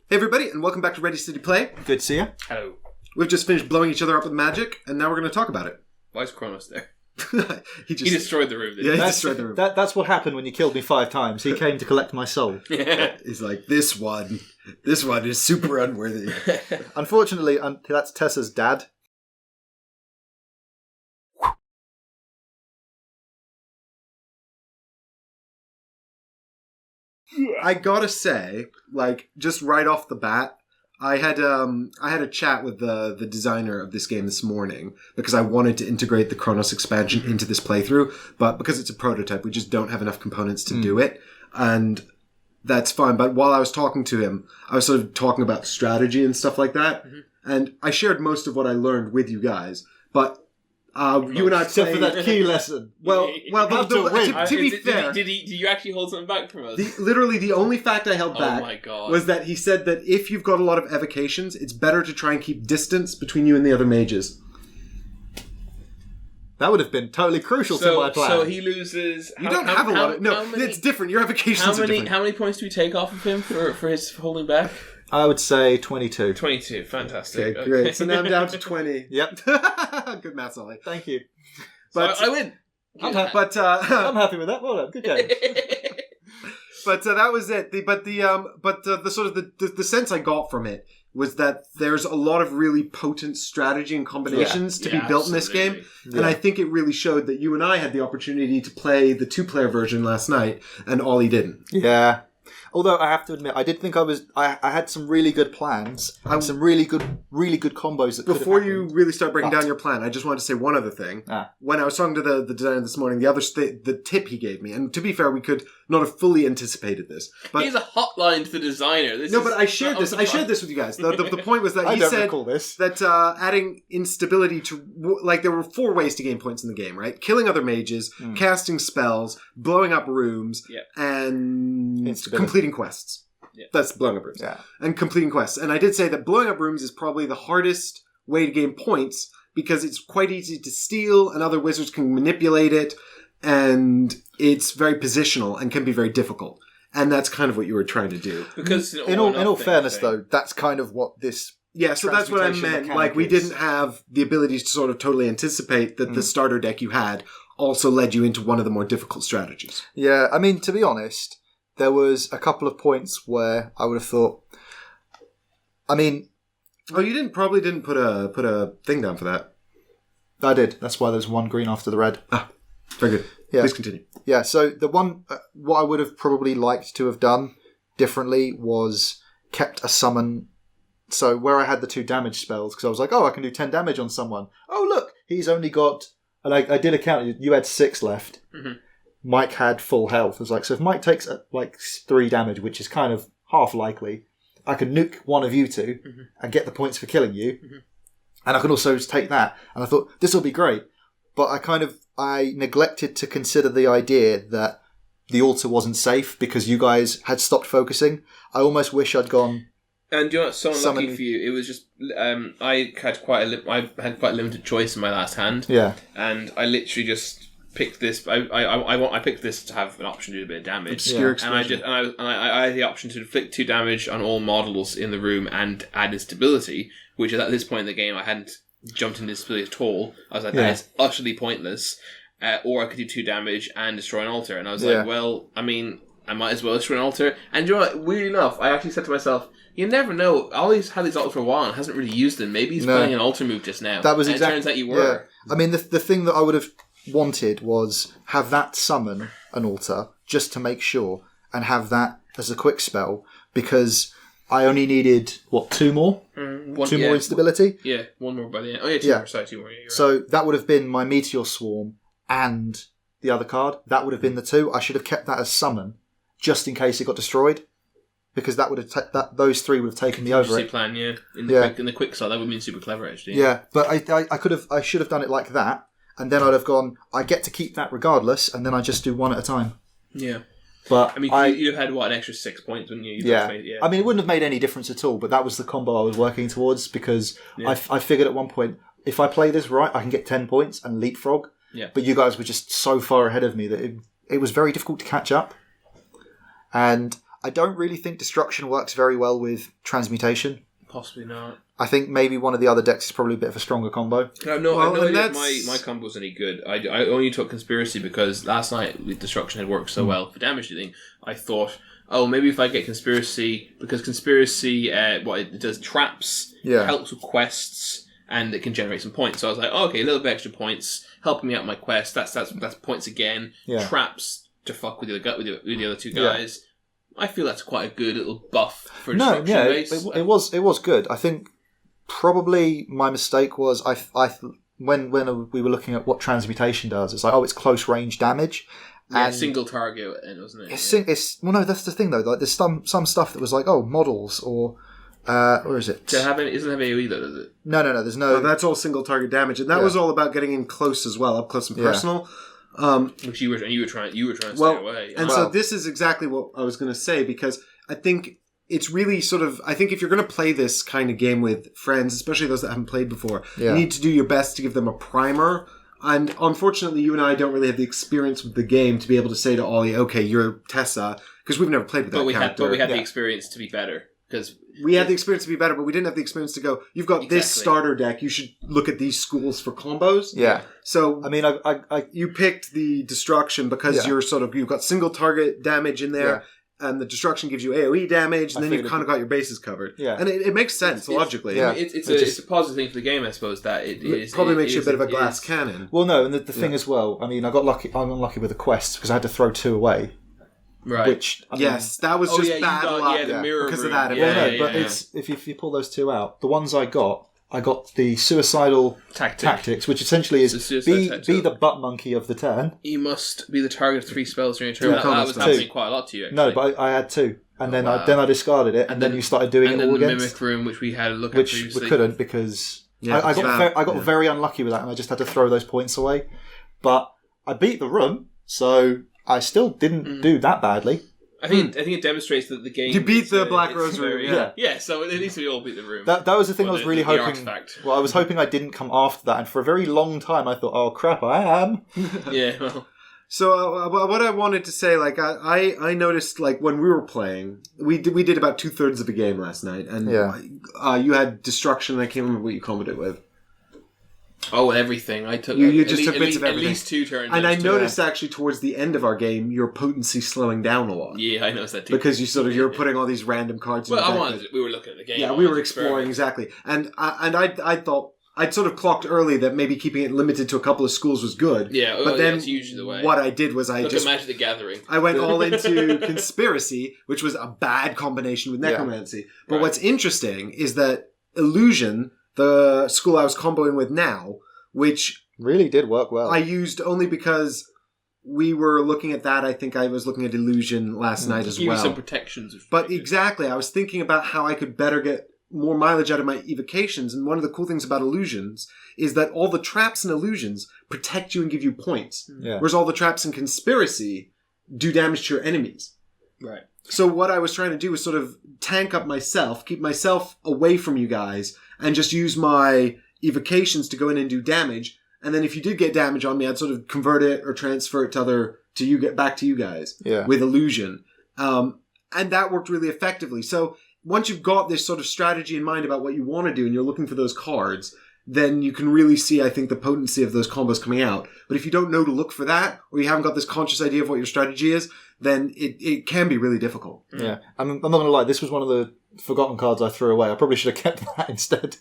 Hey everybody, and welcome back to Ready Steady Play. Good to see you. Hello. We've just finished blowing each other up with magic, and now we're going to talk about it. Why is Chronos there? He destroyed the room. Yeah, he destroyed the room. That's what happened when you killed me 5 times. He came to collect my soul. He's like, this one is super unworthy. Unfortunately, that's Tessa's dad. I gotta say, like, just right off the bat, I had a chat with the designer of this game this morning because I wanted to integrate the Chronos Expansion into this playthrough, but because it's a prototype, we just don't have enough components to do it, and that's fine. But while I was talking to him, I was sort of talking about strategy and stuff like that, and I shared most of what I learned with you guys, but you and I Except for that key lesson. to be fair, did you actually hold something back from us? Literally, the only fact I held back Oh my God. was that he said that if you've got a lot of evocations, it's better to try and keep distance between you and the other mages. That would have been totally crucial to my plan. So he loses... You don't have a lot of... No, it's different. Your evocations are different. How many points do we take off of him for his holding back? I would say 22. 22. Fantastic. Okay, great. So now I'm down to 20. Yep. Good math, Ollie. Thank you. But I win. I'm happy with that. Well done. Good game. But that was it. The sort of the sense I got from it was that there's a lot of really potent strategy and combinations to be built in this game. Yeah. And I think it really showed that you and I had the opportunity to play the 2-player version last night, and Ollie didn't. Yeah. Although I have to admit, I did think I had some really good plans, some really good combos that could have Before happened. you really start breaking down your plan, I just wanted to say one other thing. When I was talking to the designer this morning, the tip he gave me, and to be fair, we could not have fully anticipated this. But he's a hotline to the designer. But I shared this. I shared this with you guys. The point was that he said that adding instability to there were 4 ways to gain points in the game, right? Killing other mages, casting spells, blowing up rooms, and completing quests. Yeah. That's blowing up rooms. Yeah. And completing quests. And I did say that blowing up rooms is probably the hardest way to gain points because it's quite easy to steal and other wizards can manipulate it, and it's very positional and can be very difficult. And that's kind of what you were trying to do. Because in all fairness, though, that's kind of what this... Yeah, so that's what I meant. Like, we didn't have the ability to sort of totally anticipate that the starter deck you had also led you into one of the more difficult strategies. Yeah, I mean, to be honest, there was a couple of points where I would have thought... I mean... Oh, you probably didn't put a thing down for that. I did. That's why there's 1 green after the red. Very good. Yeah. Please continue. Yeah, so the one... what I would have probably liked to have done differently was kept a summon... So where I had the 2 damage spells, because I was like, I can do 10 damage on someone. Oh, look, he's only got... And I did a count. You had 6 left. Mm-hmm. Mike had full health. I was like, so if Mike takes 3 damage, which is kind of half likely, I can nuke one of you 2 and get the points for killing you. Mm-hmm. And I can also just take that. And I thought, this will be great. But I neglected to consider the idea that the altar wasn't safe because you guys had stopped focusing. I almost wish I'd gone... And you know what's so unlucky for you? It was just I had quite a limited choice in my last hand. Yeah, and I literally just picked this. I picked this to have an option to do a bit of damage. Obscure explosion. And I had the option to inflict 2 damage on all models in the room and add instability, which at this point in the game I hadn't jumped into instability at all. I was like, that is utterly pointless. Or I could do 2 damage and destroy an altar, and I was like, well, I mean, I might as well destroy an altar. And you know what? Weirdly enough, I actually said to myself, you never know. Ollie's had these altars for a while and hasn't really used them. Maybe he's playing an altar move just now. That was exactly. It turns out you were. Yeah. I mean, the thing that I would have wanted was have that summon an altar just to make sure, and have that as a quick spell because I only needed 2 more, 2 more instability. Yeah, 1 more by the end. Oh yeah, 2 more. Sorry, 2 more. Yeah, you're so that would have been my Meteor Swarm and the other card. That would have been the 2. I should have kept that as summon just in case it got destroyed. Because that would have those 3 would have taken me over it. Plan, yeah. In the quick side, that would have been super clever, actually. Yeah, but I should have done it like that, and then I'd have gone. I get to keep that regardless, and then I just do 1 at a time. Yeah, but I mean, you'd have had an extra 6 points, wouldn't you? I mean, it wouldn't have made any difference at all. But that was the combo I was working towards because I figured at one point if I play this right, I can get 10 points and leapfrog. Yeah. But you guys were just so far ahead of me that it was very difficult to catch up, and I don't really think destruction works very well with transmutation. Possibly not. I think maybe one of the other decks is probably a bit of a stronger combo. I have no idea if my combo was any good. I only took Conspiracy because last night with Destruction had worked so well for damage dealing. I thought, maybe if I get Conspiracy, because Conspiracy, it does traps, helps with quests, and it can generate some points. So I was like, okay, a little bit extra points, helping me out my quest. That's points again. Yeah. Traps to fuck with the other two guys. Yeah. I feel that's quite a good little buff for Destruction base. It was good. I think probably my mistake was when we were looking at what transmutation does, it's like, it's close range damage. And single target, wasn't it? No, that's the thing though. Like, there's some stuff that was like, models or is it? It doesn't have AoE though, does it? No. There's no. That's all single target damage, and that was all about getting in close as well, up close and personal. Which you were trying to stay away. And so this is exactly what I was going to say, because I think it's really I think if you're going to play this kind of game with friends, especially those that haven't played before, you need to do your best to give them a primer. And unfortunately, you and I don't really have the experience with the game to be able to say to Ollie, okay, you're Tessa, because we've never played with that character. But we had the experience to be better. Because we had the experience to be better, but we didn't have the experience to go, you've got this starter deck, you should look at these schools for combos. Yeah. So, I mean, you picked the Destruction because you've got single target damage in there, and the Destruction gives you AoE damage, and then you've kind of got your bases covered. Yeah. And it makes sense, logically. It's a positive thing for the game, I suppose, that it probably makes you a bit of a glass cannon. Well, no, and the thing as well, I mean, I'm unlucky with the quests because I had to throw 2 away. Right. Which that was just bad luck. The mirror because room. of that. It's if you pull those 2 out, the ones I got the Suicidal Tactics, which essentially is be the butt monkey of the turn. You must be the target of 3 spells during your turn. That was happening quite a lot to you, actually. No, but I had 2. And then I discarded it, and then you started doing it all against. And then the Mimic Room, which we had a look at previously. Which we couldn't, because I got very unlucky with that, and I just had to throw those points away. But I beat the room, so I still didn't do that badly. I think it demonstrates that the game... You beat the Black Rose Room, Yeah, so at least we all beat the room. That was the thing I was really hoping... Well, I was hoping I didn't come after that, and for a very long time I thought, oh crap, I am. Yeah, well... So what I wanted to say, I noticed, when we were playing, we did about 2/3 of the game last night, and you had Destruction, and I can't remember what you comboed it with. Oh, everything. I took you just took bits of everything. At least 2 turns. And I noticed actually towards the end of our game, your potency slowing down a lot. Yeah, I noticed that too. Because you're putting all these random cards in the deck. We were looking at the game. Yeah, we were exploring, exactly. And I thought, I'd sort of clocked early that maybe keeping it limited to a couple of schools was good. Yeah, but then that's usually the way. What I did was Look at Magic the Gathering. I went all into Conspiracy, which was a bad combination with Necromancy. Yeah. But what's interesting is that Illusion, the school I was comboing with now, which really did work well. I used only because we were looking at that. I think I was looking at Illusion last night as well. Give you some protections. But exactly, I was thinking about how I could better get more mileage out of my evocations, and one of the cool things about Illusions is that all the traps in Illusions protect you and give you points. Yeah. Whereas all the traps in Conspiracy do damage to your enemies. Right. So what I was trying to do was sort of tank up myself, keep myself away from you guys, and just use my evocations to go in and do damage. And then if you did get damage on me, I'd sort of convert it or transfer it back to you guys with Illusion. And that worked really effectively. So once you've got this sort of strategy in mind about what you want to do and you're looking for those cards, then you can really see, I think, the potency of those combos coming out. But if you don't know to look for that, or you haven't got this conscious idea of what your strategy is, then it can be really difficult. Yeah. I'm not going to lie, this was one of the forgotten cards I threw away. I probably should have kept that instead.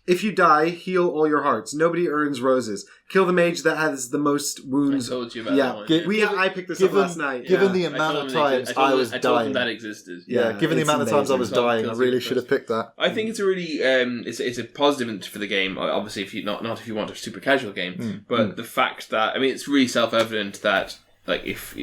If you die, heal all your hearts. Nobody earns roses. Kill the mage that has the most wounds. I told you about that one. I picked this up last night. Given the amount of times I was dying. I told them that existed. Yeah, given the amount of times I was dying, I really should have picked that. I think it's a really it's a positive for the game. Obviously, if you not if you want a super casual game, but the fact that it's really self-evident that if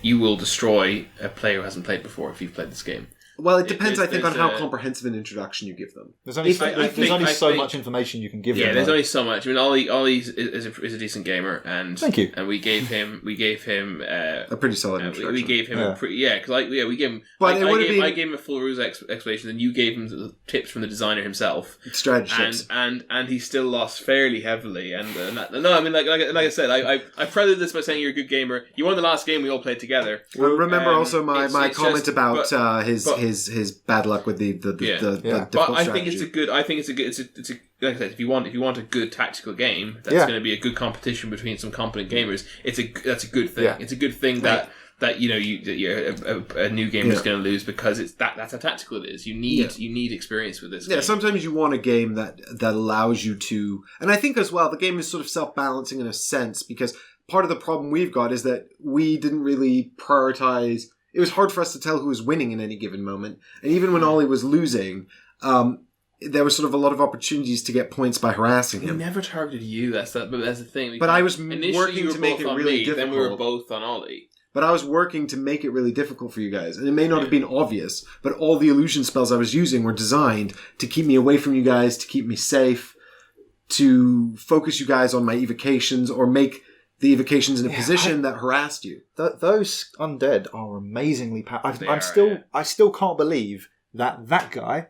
you will destroy a player who hasn't played before if you've played this game. Well, it depends, There's- I think, on there's how a- comprehensive an introduction you give them. There's only, I think- so much information you can give Yeah, them. there's though. only so much. I mean, Ollie is a decent gamer, and Thank you. And we gave him A pretty solid introduction. we gave him Yeah. a pretty we gave him. But I, it I, would gave, have been- I gave him a full rules explanation, and you gave him the tips from the designer himself. Strategy tips. And he still lost fairly heavily. And no, I mean, like I said, I preluded this by saying you're a good gamer. You won the last game we all played together. Remember also my it's comment just- about but- his bad luck with the Yeah. But difficult I think it's strategy. it's a like I said, if you want a good tactical game, that's Yeah. going to be a good competition between some competent gamers. That's a good thing. Yeah. It's a good thing that a new gamer is going to lose because that's how tactical it is. You need experience with this. Yeah, game. sometimes you want a game that allows you to, and I think as well the game is sort of self-balancing in a sense, because part of the problem we've got is that we didn't really prioritize. It was hard for us to tell who was winning in any given moment, and even when Ollie was losing, there was sort of a lot of opportunities to get points by harassing We him. never targeted you. That's the thing. But I was Initially, working you were to make both it on really me, difficult. Then we were both on Ollie. But I was working to make it really difficult for you guys. And it may not have been obvious, but all the illusion spells I was using were designed to keep me away from you guys, to keep me safe, to focus you guys on my evocations, or make the evocations in a position that harassed you. Those undead are amazingly powerful. They I'm are, still, yeah. I still can't believe that guy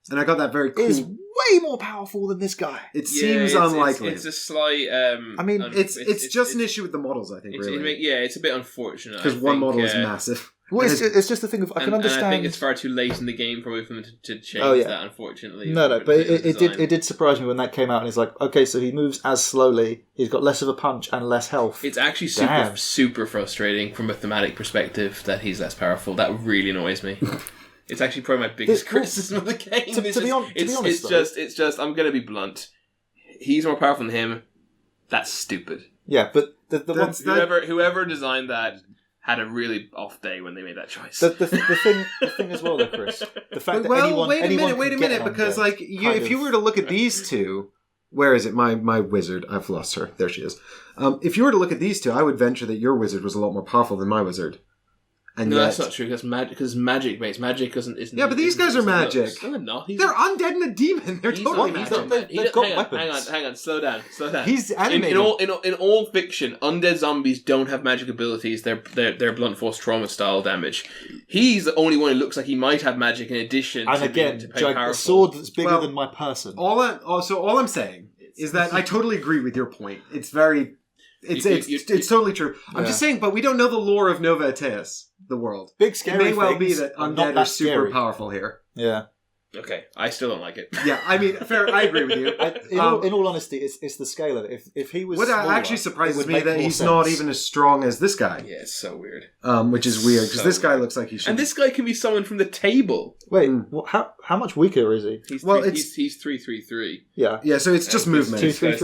And I got that very cool... is way more powerful than this guy. It seems unlikely. It's a slight. I mean, it's just an issue with the models, I think, really. It's a bit unfortunate. Because one model is massive. Well, it's just a thing of I can understand. And I think it's far too late in the game probably for them to change that. Unfortunately, No, but it did surprise me when that came out, and it's like, okay, so he moves as slowly. He's got less of a punch and less health. It's actually Damn. super frustrating from a thematic perspective that he's less powerful. That really annoys me. It's actually probably my biggest criticism of the game. To be honest, It's just I'm gonna be blunt. He's more powerful than him. That's stupid. Yeah, but the Whoever designed that had a really off day when they made that choice. the thing as well, though, Chris. The fact that Well, wait a anyone minute, can get because undead, if you were to look at these two, where is it? My wizard. I've lost her. There she is. If you were to look at these two, I would venture that your wizard was a lot more powerful than my wizard. And no, yet, that's not true. That's magic. Because magic makes magic isn't. Yeah, but these guys are magic. No, they're not. they're undead and a demon. They're totally magic. They've got weapons. Hang on. Slow down. He's animated. In all fiction, undead zombies don't have magic abilities. They're blunt force trauma style damage. He's the only one who looks like he might have magic in addition. And to again, being powerful. a sword that's bigger Well, than my person. All I'm saying is that I totally agree with your point. It's very. It's totally true. I'm just saying, but we don't know the lore of Nova Ateus, the world. Big It scary may well be things that are undead not are that super scary. powerful here. Yeah. Okay, I still don't like it. Yeah, I mean, fair. I agree with you. In all honesty, it's the scale of it. If he was What smaller, actually it surprises would me make that more he's sense. not even as strong as this guy. Yeah, it's so weird. Which is weird because So this guy looks like he should. And this guy can be summoned from the table. Wait, how much weaker is he? He's Well, he's 3-3-3. Yeah. Yeah, so it's just movement. Two, 3-3?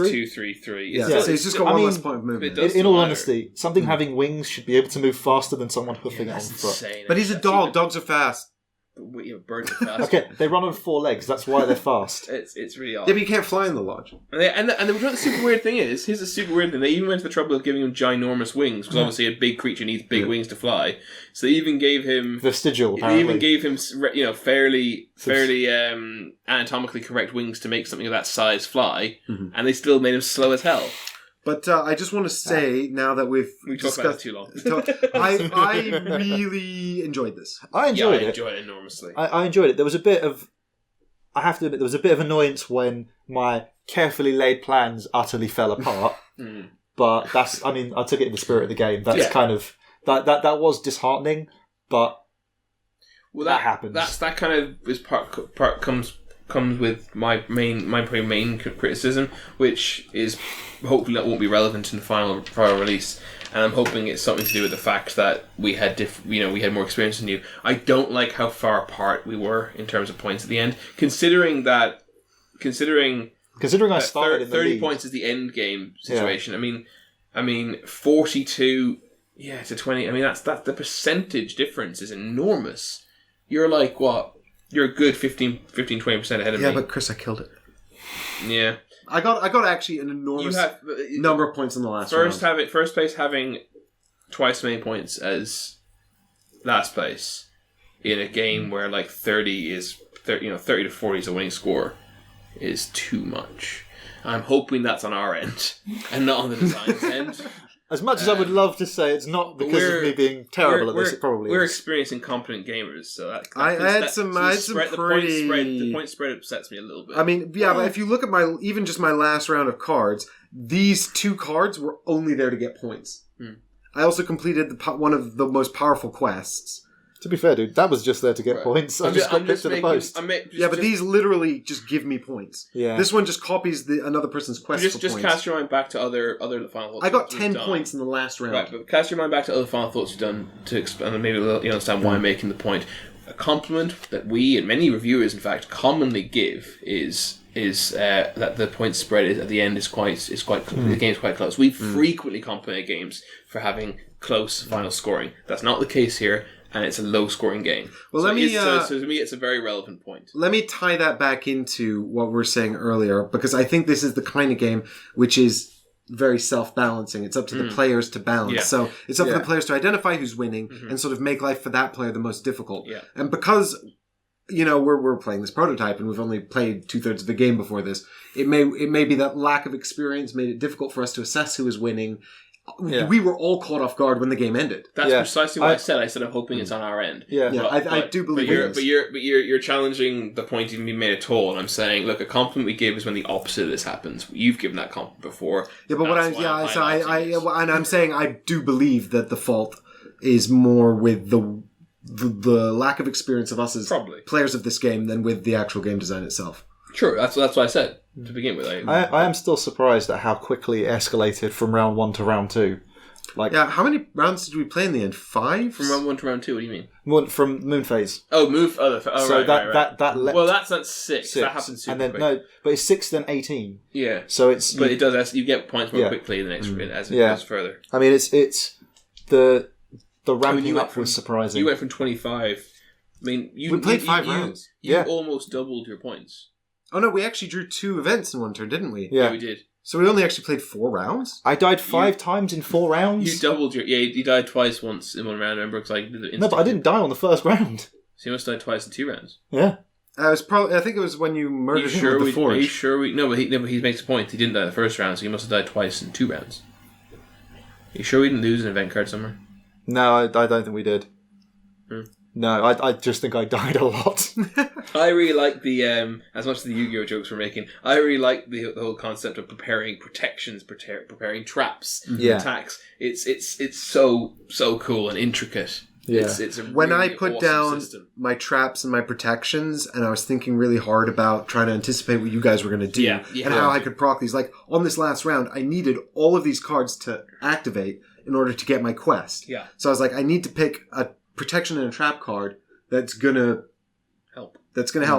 2-3-3. Yeah, Yeah. so he's just got I one mean, less point of movement. it does- In all matter. honesty, something having wings should be able to move faster than someone hoofing it on That's foot. insane. But he's a dog. Dogs are fast. Birds are fast. Okay, they run on 4 legs. That's why they're fast. It's really odd. Yeah, but you can't fly in the lodge. And the super weird thing is, here's the super weird thing. They even went to the trouble of giving him ginormous wings because obviously a big creature needs big wings to fly. So they even gave him Vestigial. They Apparently. even gave him fairly anatomically correct wings to make something of that size fly, and they still made him slow as hell. But I just want to say now that we've We talked about it too long. I really enjoyed this. I enjoyed I it. enjoyed it enormously. I enjoyed it. There was a bit of, I have to admit, there was a bit of annoyance when my carefully laid plans utterly fell apart. But that's, I mean, I took it in the spirit of the game. That's kind of, that was disheartening, but that happens. That kind of is part comes with my main criticism, which is hopefully that won't be relevant in the final release. And I'm hoping it's something to do with the fact that we had we had more experience than you. I don't like how far apart we were in terms of points at the end. Considering I started in the 30 lead. points is the end game situation. Yeah. I mean 42 to 20. I mean that's the percentage difference is enormous. You're like what? You're a good 15-20% ahead of me. Yeah, but Chris, I killed it. Yeah. I got actually an enormous number of points in the last round. First place having twice as many points as last place in a game where like 30 to 40 is a winning score is too much. I'm hoping that's on our end and not on the design's end. As much as I would love to say it's not because of me being terrible at this, it probably we're is. experienced incompetent gamers, so the point spread upsets me a little bit. I mean, yeah, but if you look at my last round of cards, these 2 cards were only there to get points. I also completed one of the most powerful quests. To be fair, dude, that was just there to get points. I just got picked to the post. These literally just give me points. Yeah. This one just copies another person's quest for just points. Cast your mind back to other final thoughts. I got 10 points in the last round. Right, but cast your mind back to other final thoughts you've done to expand, and maybe you understand why I'm making the point. A compliment that we and many reviewers, in fact, commonly give is that the point spread at the end is quite the game's quite close. We frequently compliment games for having close final scoring. That's not the case here. And it's a low-scoring game. Well, so to me, it's a very relevant point. Let me tie that back into what we were saying earlier, because I think this is the kind of game which is very self-balancing. It's up to the players to balance. Yeah. So it's up to the players to identify who's winning and sort of make life for that player the most difficult. Yeah. And because we're playing this prototype and we've only played 2/3 of the game before this, it may be that lack of experience made it difficult for us to assess who is winning. Yeah. We were all caught off guard when the game ended. That's precisely what I said. I said I'm hoping it's on our end. Yeah, I do believe it is. But you're challenging the point you made at all, and I'm saying, look, a compliment we give is when the opposite of this happens. You've given that compliment before. Yeah, but I'm saying I do believe that the fault is more with the lack of experience of us as players of this game than with the actual game design itself. Sure, that's what I said to begin with. I am still surprised at how quickly it escalated from round 1 to round 2. How many rounds did we play in the end? 5? From round 1 to round 2, what do you mean? From moon phase. Oh, move. So right. Well, that's 6. That happens super quick. No, but it's 6 then 18. Yeah. So it's... But it does. You get points more quickly the next as it goes further. I mean, it's the ramping up was surprising. You went from 25. I mean, we played 5 rounds. You almost doubled your points. Oh no, we actually drew 2 events in one turn, didn't we? Yeah, we did. So we only actually played 4 rounds? I died 5 times in 4 rounds? You doubled your... Yeah, you died twice once in one round, remember? Because I did it No, but I didn't die on the first round. So you must have died twice in 2 rounds. Yeah. I think it was when you murdered him with the forge. Are you sure No, but he makes a point. He didn't die the first round, so he must have died twice in 2 rounds. Are you sure we didn't lose an event card somewhere? No, I don't think we did. No, I just think I died a lot. I really like the, as much as the Yu-Gi-Oh! Jokes we're making, I really like the whole concept of preparing protections, preparing traps, attacks. It's so cool and intricate. Yeah. It's a really when I put awesome down system. My traps and my protections, and I was thinking really hard about trying to anticipate what you guys were going to do and how I could proc these. Like, on this last round, I needed all of these cards to activate in order to get my quest. Yeah. So I was like, I need to pick a protection and a trap card that's gonna help.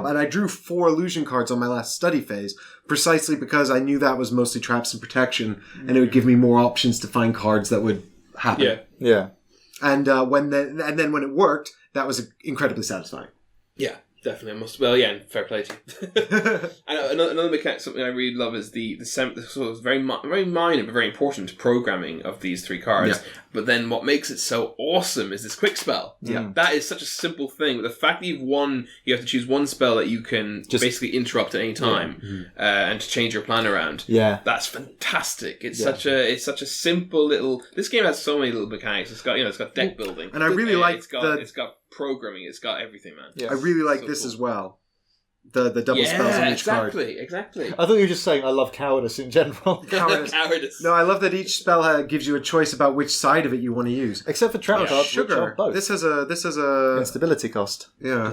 And I drew 4 illusion cards on my last study phase precisely because I knew that was mostly traps and protection, and it would give me more options to find cards that would happen. Yeah. And then when it worked, that was incredibly satisfying. Yeah, definitely. Fair play to you. And another mechanic, something I really love is the sort of very minor but very important programming of these 3 cards. Yeah. But then what makes it so awesome is this quick spell. Yeah. That is such a simple thing. But the fact that you have to choose one spell that you can just basically interrupt at any time and to change your plan around. Yeah. That's fantastic. It's such a simple little... This game has so many little mechanics. It's got deck building. And I really like it's got programming. It's got everything, man. Yeah. I really like this as well. The double spells on each card. Exactly. I thought you were just saying I love cowardice in general. Cowardice. No, I love that each spell gives you a choice about which side of it you want to use. Except for trap cards, sugar. which are both. This has a instability cost. Yeah,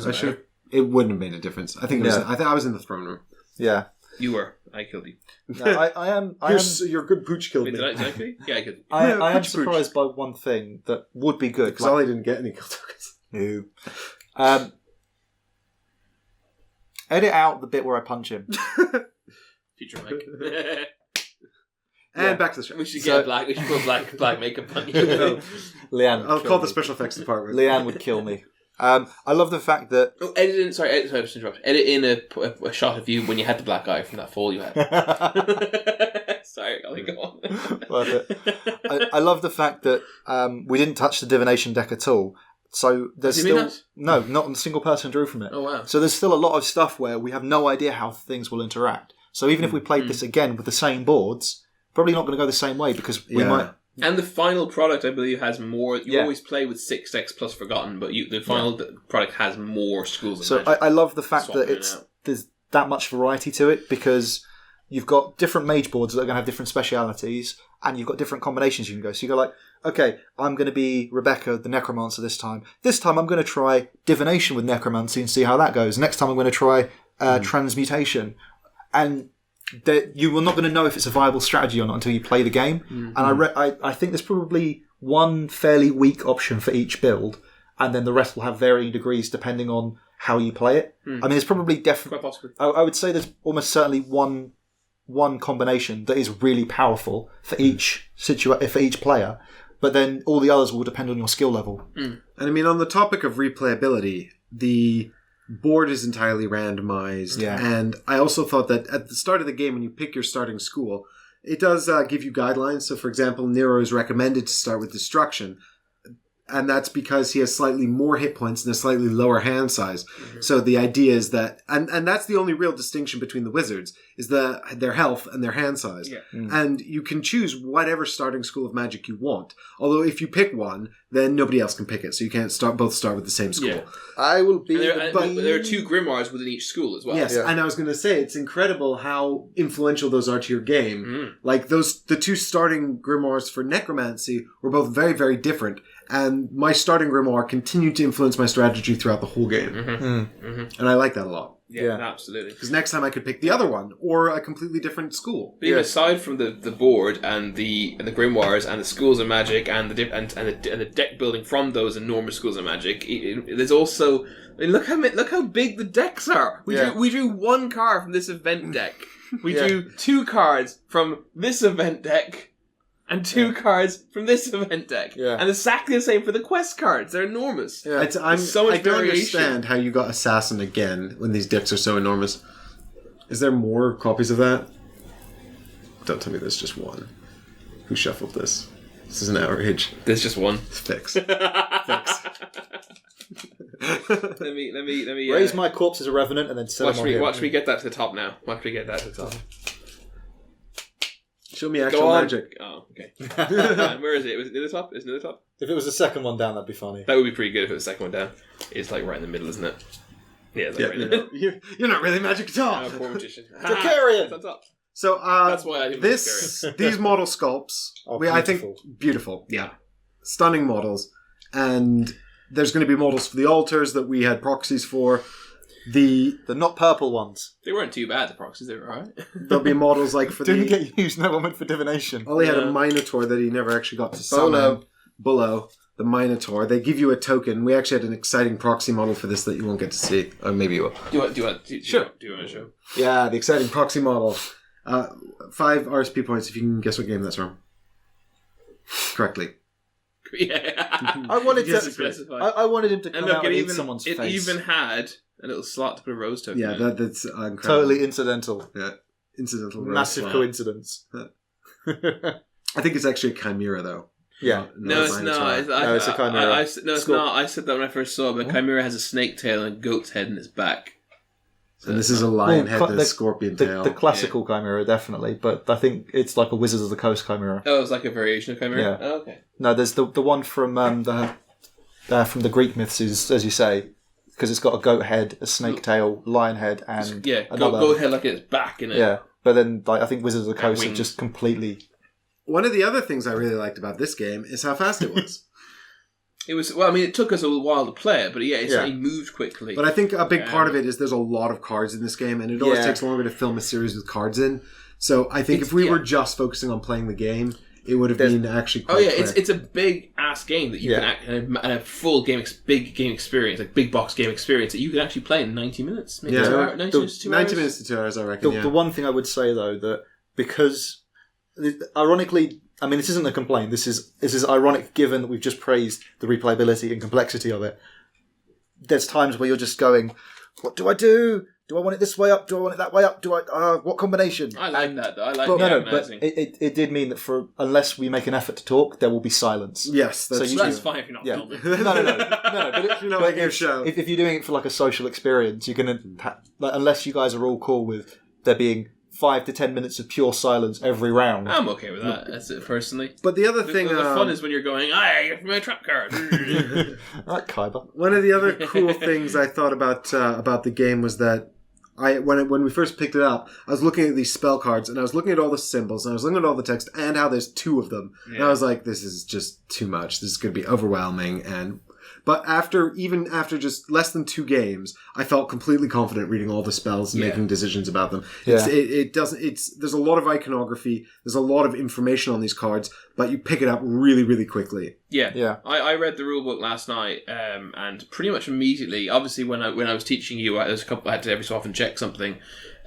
it wouldn't have made a difference. I think I was in the throne room. Yeah. You were. I killed you. No, I am. You're a good pooch killed me. Did I kill you? Yeah, I killed you. I am surprised by one thing that would be good. Because Ollie didn't get any kill tokens. No. Edit out the bit where I punch him. Future Mike. And back to the show. We should put black makeup on you. Leanne. I'll call the special effects department. Leanne would kill me. I love the fact that... Oh, sorry to interrupt. Edit in a shot of you when you had the black eye from that fall you had. Sorry, I'll go on. I love the fact that we didn't touch the divination deck at all. So there's Have you still... been No, not a single person drew from it. Oh, wow. So there's still a lot of stuff where we have no idea how things will interact. So even if we played this again with the same boards, probably not going to go the same way because we might... And the final product, I believe, has more... You Yeah. always play with 6 decks plus Forgotten, but the final product has more schools of So magic. I love the fact Swapping that it out. there's that much variety to it because you've got different mage boards that are going to have different specialities and you've got different combinations you can go. So you go like, okay, I'm going to be Rebecca the Necromancer this time. This time I'm going to try Divination with Necromancy and see how that goes. Next time I'm going to try Transmutation. And you are not going to know if it's a viable strategy or not until you play the game. And I think there's probably one fairly weak option for each build, and then the rest will have varying degrees depending on how you play it. I mean, it's probably definitely... Quite possible. I would say there's almost certainly one combination that is really powerful for each for each player, but then all the others will depend on your skill level. And I mean, on the topic of replayability, the board is entirely randomized. Yeah. And I also thought that at the start of the game, when you pick your starting school, it does give you guidelines. So, for example, Nero is recommended to start with Destruction. And that's because he has slightly more hit points and a slightly lower hand size. So the idea is that, and that's the only real distinction between the wizards, is their health and their hand size. Yeah. And you can choose whatever starting school of magic you want. Although if you pick one, then nobody else can pick it. So you can't both start with the same school. Yeah. I will be... But there are 2 grimoires within each school as well. Yes, and I was going to say, it's incredible how influential those are to your game. Like, the 2 starting grimoires for Necromancy were both very, very different. And my starting grimoire continued to influence my strategy throughout the whole game. And I like that a lot. Yeah, absolutely. Because next time I could pick the other one, or a completely different school. But even aside from the board and the grimoires and the schools of magic and the deck building from those enormous schools of magic, there's also... I mean, look how big the decks are. We drew 1 card from this event deck. We drew 2 cards from this event deck. And 2 cards from this event deck. Yeah. And exactly the same for the quest cards. They're enormous. Yeah. I don't variation. understand how you got Assassin again when these decks are so enormous. Is there more copies of that? Don't tell me there's just one. Who shuffled this? This is an outrage. There's just one. Fix. Let me Raise my corpse as a revenant and then sell them on here. watch me get that to the top now. Watch me get that to the top. Show me actual magic. Oh, okay. Where is it? Was it near the top? Is it near the top? If it was the second one down, that'd be funny. That would be pretty good if it was the second one down. It's like right in the middle, isn't it? Yeah, it's like right in the middle. You're not really magic at all. Oh, poor magician. Dracarian! It's on top. So That's why I didn't these model sculpts, I think beautiful. Yeah. Stunning models. And there's going to be models for the altars that we had proxies for. The not purple ones. They weren't too bad, the proxies. They were alright. There'll be models like for Didn't get used, no one went for divination. Ollie had a Minotaur that he never actually got to summon. Bolo, the Minotaur. They give you a token. We actually had an exciting proxy model for this that you won't get to see. Or maybe you will. Do you want to show? Yeah, the exciting proxy model. 5 RSP points if you can guess what game that's from. Correctly. Yeah. I wanted Yes, to specify. I wanted him to come And look, out and eat someone's it face. even had a little slot to put a rose token Yeah, in. that's incredible. Totally incidental. Yeah, incidental. rose Massive slot. coincidence. I think it's actually a chimera, though. Yeah. No, it's not. It's a chimera. No, it's not. I said that when I first saw it, but chimera has a snake tail and a goat's head in its back. So And this is a lion head Well, and a scorpion tail. The classical chimera, definitely, but I think it's like a Wizards of the Coast chimera. Oh, it's like a variation of chimera? Yeah. Oh, okay. No, there's the one from from the Greek myths, is, as you say, because it's got a goat head, a snake tail, lion head, and another. Goat head like its back, innit? Yeah, but then like I think Wizards of the Coast have wings. just completely. One of the other things I really liked about this game is how fast it was. It was. Well, I mean, it took us a while to play it, but it certainly moved quickly. But I think a big part of it is there's a lot of cards in this game, and it always takes longer to film a series with cards in. So I think if we were just focusing on playing the game, it would have been actually quite quick. It's a big ass game that you can and a full game, big game experience, like big box game experience that you can actually play in 90 minutes. Maybe 90 minutes to 2 hours. 90 minutes to 2 hours, I reckon. The one thing I would say though, that because ironically, I mean, this isn't a complaint. This is ironic, given that we've just praised the replayability and complexity of it. There's times where you're just going, "What do I do? do I want it this way up? Do I want it that way up? What combination? I like that though. I like But, the but organising. it did mean that unless we make an effort to talk, there will be silence. Yes, that's So That's fine if you're not filming. No. But you know, like a show. if you're doing it for like a social experience, you're gonna unless you guys are all cool with there being 5 to 10 minutes of pure silence every round. I'm okay with that. That's it personally. But the other thing, the fun is when you're going, give me my trap card. Right, Kaiba. one of the other cool things I thought about the game was that when we first picked it up, I was looking at these spell cards and I was looking at all the symbols and I was looking at all the text and how there's 2 of them. Yeah. And I was like, this is just too much. This is going to be overwhelming. But after just less than 2 games, I felt completely confident reading all the spells and making decisions about them. Yeah. There's a lot of iconography. There's a lot of information on these cards, but you pick it up really, really quickly. Yeah. I read the rulebook last night, and pretty much immediately, obviously when I was teaching you, I had to every so often check something,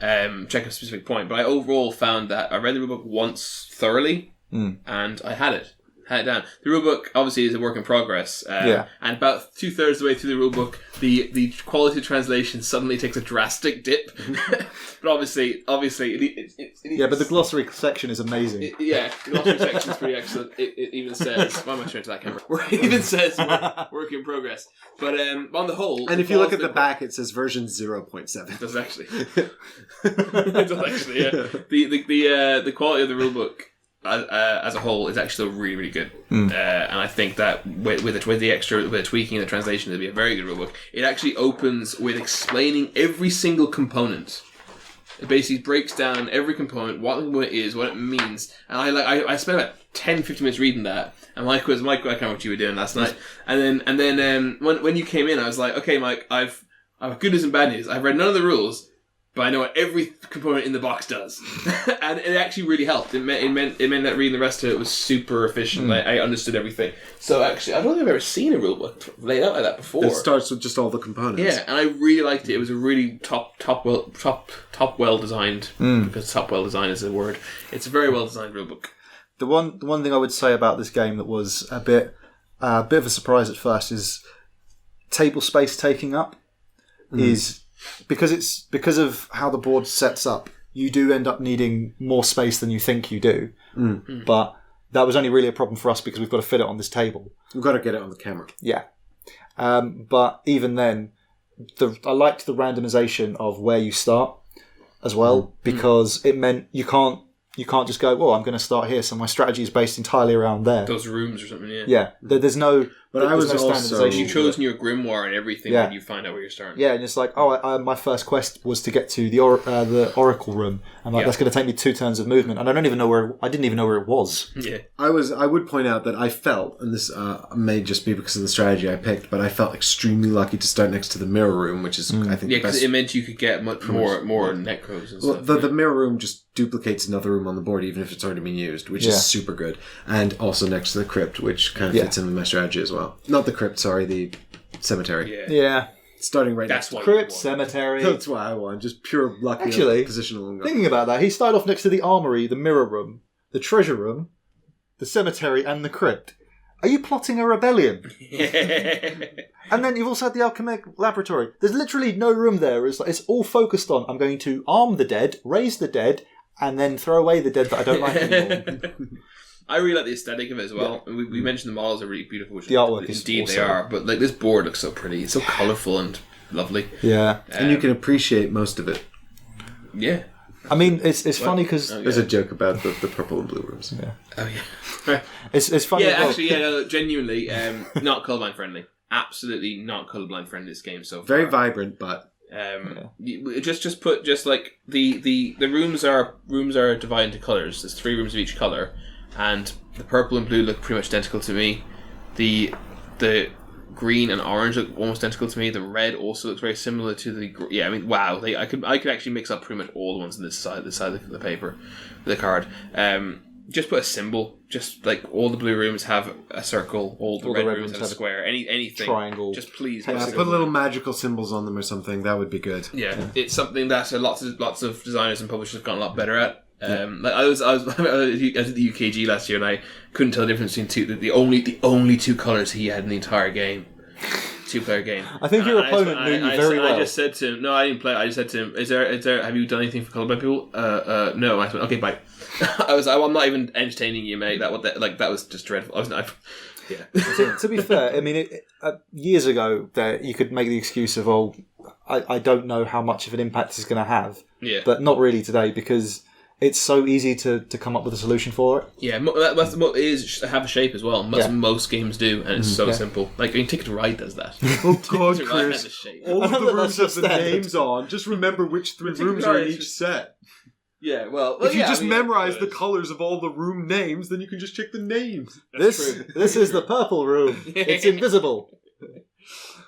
check a specific point, but I overall found that I read the rulebook once thoroughly, and I had it down. The rulebook obviously is a work in progress, and about 2/3 of the way through the rulebook, the quality of translation suddenly takes a drastic dip. But obviously, but the glossary section is amazing. The glossary section is pretty excellent. It even says, why am I showing to that camera? It even says work in progress. But on the whole, and if you look at the back, it says version 0.7. It does actually. It does actually. Yeah. The quality of the rulebook as a whole is actually really, really good, and I think that with the tweaking and the translation, it'll be a very good rulebook. It actually opens with explaining every single component. It basically breaks down every component, what the component is, what it means, and I spent about 10-15 minutes reading that. And Mike, I can't remember what you were doing last night, and then when you came in, I was like, okay, Mike, I've good news and bad news. I've read none of the rules, but I know what every component in the box does. And it actually really helped. It meant that reading the rest of it was super efficient. I understood everything. So actually, I don't think I've ever seen a rulebook laid out like that before. It starts with just all the components. Yeah, and I really liked it. It was a really top well designed, because top well design is a word. It's a very well designed rulebook. The one thing I would say about this game that was a bit of a surprise at first is table space taking up is... Because of how the board sets up, you do end up needing more space than you think you do. But that was only really a problem for us because we've got to fit it on this table. We've got to get it on the camera. Yeah. But even then, I liked the randomization of where you start as well, because it meant you can't just go, well, I'm going to start here, so my strategy is based entirely around there. Those rooms or something, yeah. Yeah, there's no... But I was also... You chose your grimoire and everything when you find out where you're starting. Yeah, and it's like, my first quest was to get to the Oracle room, and that's going to take me 2 turns of movement, and I didn't even know where it was. Yeah. I would point out that I felt, and this may just be because of the strategy I picked, but I felt extremely lucky to start next to the mirror room, which is, I think, the best. Because it meant you could get much more necros and stuff. The mirror room just duplicates another room on the board, even if it's already been used, which is super good. And also next to the crypt, which kind of fits in with my strategy as well. Not the crypt, sorry, the cemetery. Yeah. Starting right That's next to crypt, cemetery. That's what I want. Just pure luck. Actually, positional. Thinking about that, he started off next to the armory, the mirror room, the treasure room, the cemetery, and the crypt. Are you plotting a rebellion? And then you've also had the alchemic laboratory. There's literally no room there. It's all focused on, I'm going to arm the dead, raise the dead, and then throw away the dead that I don't like anymore. I really like the aesthetic of it as well. Yeah. We mentioned the models are really beautiful, which the artwork is indeed awesome. They are. But like this board looks so pretty. It's so colourful and lovely. Yeah, and you can appreciate most of it. Yeah, I mean it's funny because there's a joke about the purple and blue rooms. Yeah. Oh yeah. it's funny. Yeah, actually, no, genuinely, not colourblind friendly. Absolutely not colourblind friendly. This game so far. Very vibrant, but. Just put like the rooms are divided into colours. There's 3 rooms of each colour, and the purple and blue look pretty much identical to me. The green and orange look almost identical to me. The red also looks very similar to the I mean, wow! I could actually mix up pretty much all the ones on this side of the paper, the card. Just put a symbol. Just like all the blue rooms have a circle, all the red rooms have a square. Anything triangle. Just please. Put little magical symbols on them or something. That would be good. Yeah. It's something that lots of designers and publishers have gotten a lot better at. Like I was at the UKG last year, and I couldn't tell the difference between the only 2 colours he had in the entire game. two-player game. I think your And opponent knew you very well. I just said to him, no, I didn't play. I just said to him, "Is there? Have you done anything for colorblind people?" No. I said, "Okay, bye." I'm not even entertaining you, mate. That was just dreadful. Yeah. To be fair, I mean, years ago, you could make the excuse of, "Oh, I don't know how much of an impact it's going to have," but not really today because it's so easy to come up with a solution for it. Yeah, that's what it is, have a shape as well. Most games do, and it's so simple. Like, Ticket to Ride does that. Oh God, Ticket to Ride has a Chris! shape. All of the rooms have the standard. names on. Just remember which three Ticket to rooms are Ride in is each just- set. Yeah, well, If you just memorize the colours of all the room names, then you can just check the names. This is the purple room. It's invisible.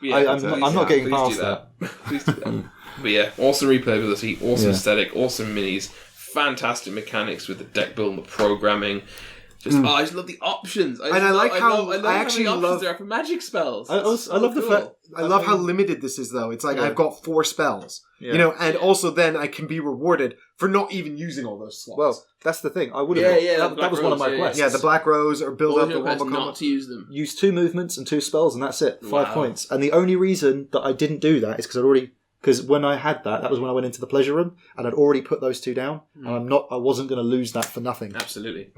Yeah, I'm not getting please past do that. Please do that. But yeah, awesome replayability, awesome aesthetic, awesome minis, fantastic mechanics with the deck build and the programming. I just love the options. I love how many options there are for magic spells. I love the fact. I love how limited this is, though. It's like I've got 4 spells, and also then I can be rewarded for not even using all those slots. Well, that's the thing. I would have. That was one of my quests. Yeah, the Black Rose or build up the quest Wombo not to use them. Use 2 movements and 2 spells, and that's it. 5 points. And the only reason that I didn't do that is because when I had that was when I went into the pleasure room, and I'd already put those 2 down, and I wasn't going to lose that for nothing. Absolutely.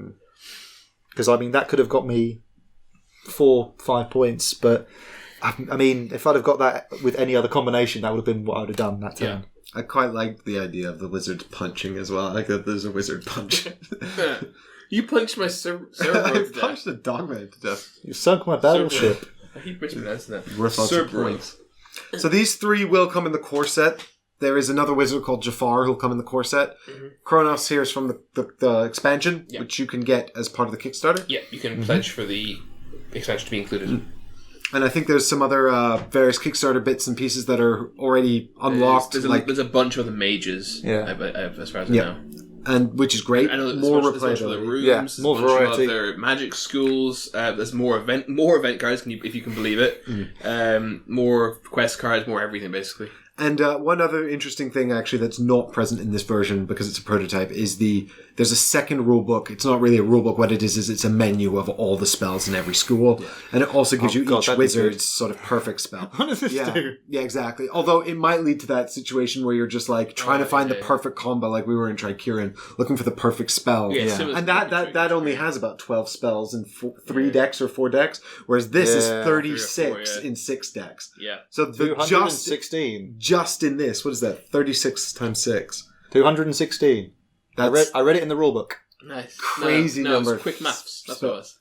Because I mean, that could have got me 4-5 points, but I mean, if I'd have got that with any other combination, that would have been what I would have done that turn. I quite liked the idea of the wizard punching as well. I like that there's a wizard punch. You punched my Cerberus I punched a dogman to death. You sunk my battleship. I keep mispronouncing that. Worth lots of points. So these 3 will come in the core set. There is another wizard called Jafar who'll come in the core set. Chronos here is from the expansion, which you can get as part of the Kickstarter. Yeah, you can pledge for the expansion to be included. And I think there's some other various Kickstarter bits and pieces that are already unlocked. There's a bunch of the mages, as far as I know. And which is great. I know more replayability. For the rooms, more variety. Their magic schools. There's more event cards, if you can believe it. More quest cards, more everything, basically. And one other interesting thing, actually, that's not present in this version because it's a prototype is there's a second rule book. It's not really a rule book. What it is it's a menu of all the spells in every school. Yeah. And it also gives you each wizard's sort of perfect spell. What does this do? Yeah, exactly. Although it might lead to that situation where you're just like trying to find the perfect combo like we were in Tricuran, looking for the perfect spell. Yeah. And that only has about 12 spells in 3 decks or 4 decks, whereas this is 36 in 6 decks. Yeah. So 216. Just in this, what is that? 36 times 6. 216. I read it in the rulebook. Nice. Crazy no, number. It was quick maths. That's what it was.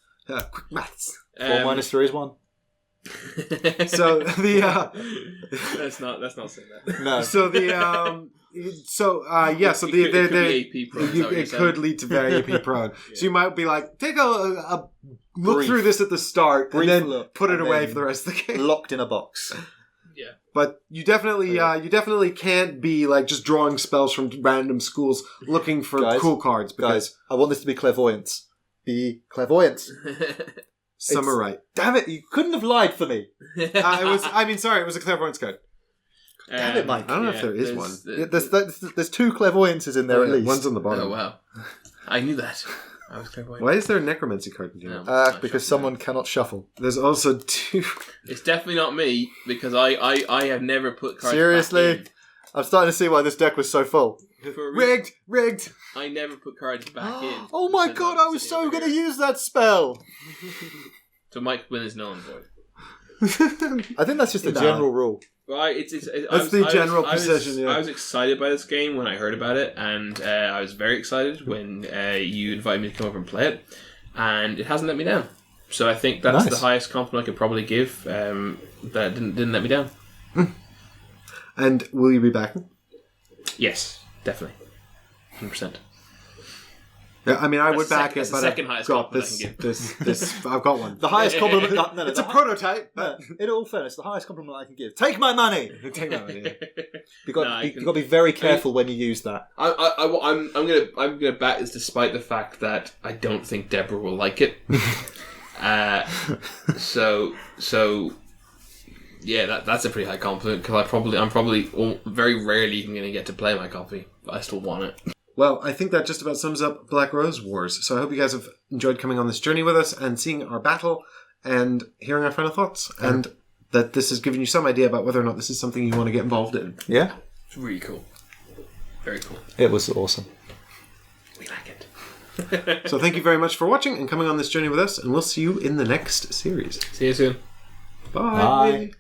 Quick maths. 4 minus 3 is 1. So the let's not say that. No. So the it could lead to very AP prone. So you might be like, take a look through this at the start and then put it away for the rest of the game. Locked in a box. Yeah. But you definitely can't be like just drawing spells from random schools looking for cool cards. Because I want this to be clairvoyance. Be clairvoyance. Some are right. Damn it! You couldn't have lied for me. It was a clairvoyance card. Damn it, Mike. I don't know if there is one. There's 2 clairvoyances in there at least. One's on the bottom. Oh wow! I knew that. I was clairvoyant. Why is there a necromancy card in here? Because someone cannot shuffle. There's also 2. It's definitely not me because I have never put cards. Seriously, back in. I'm starting to see why this deck was so full. Rigged. I never put cards back in. Oh my god! I was so going to use that spell. So Mike Wynn is null and void. I think that's just a general rule. Right, that's the general position. I was excited by this game when I heard about it, and I was very excited when you invited me to come over and play it, and it hasn't let me down. So I think that's the highest compliment I could probably give. That it didn't let me down. And will you be back? Yes, definitely, 100%. Yeah, I mean, I would back it, that's but the second highest compliment I can give. This, I've got one. The highest compliment. It's a prototype. But in all fairness, the highest compliment I can give. Take my money. Take my money. Yeah. You've got to be very careful when you use that. I'm gonna back this despite the fact that I don't think Deborah will like it. So yeah, that's a pretty high compliment because I'm probably very rarely even going to get to play my copy, but I still want it. Well, I think that just about sums up Black Rose Wars. So I hope you guys have enjoyed coming on this journey with us and seeing our battle and hearing our final thoughts. And that this has given you some idea about whether or not this is something you want to get involved in. Yeah. It's really cool. Very cool. It was awesome. We like it. So thank you very much for watching and coming on this journey with us, and we'll see you in the next series. See you soon. Bye. Bye.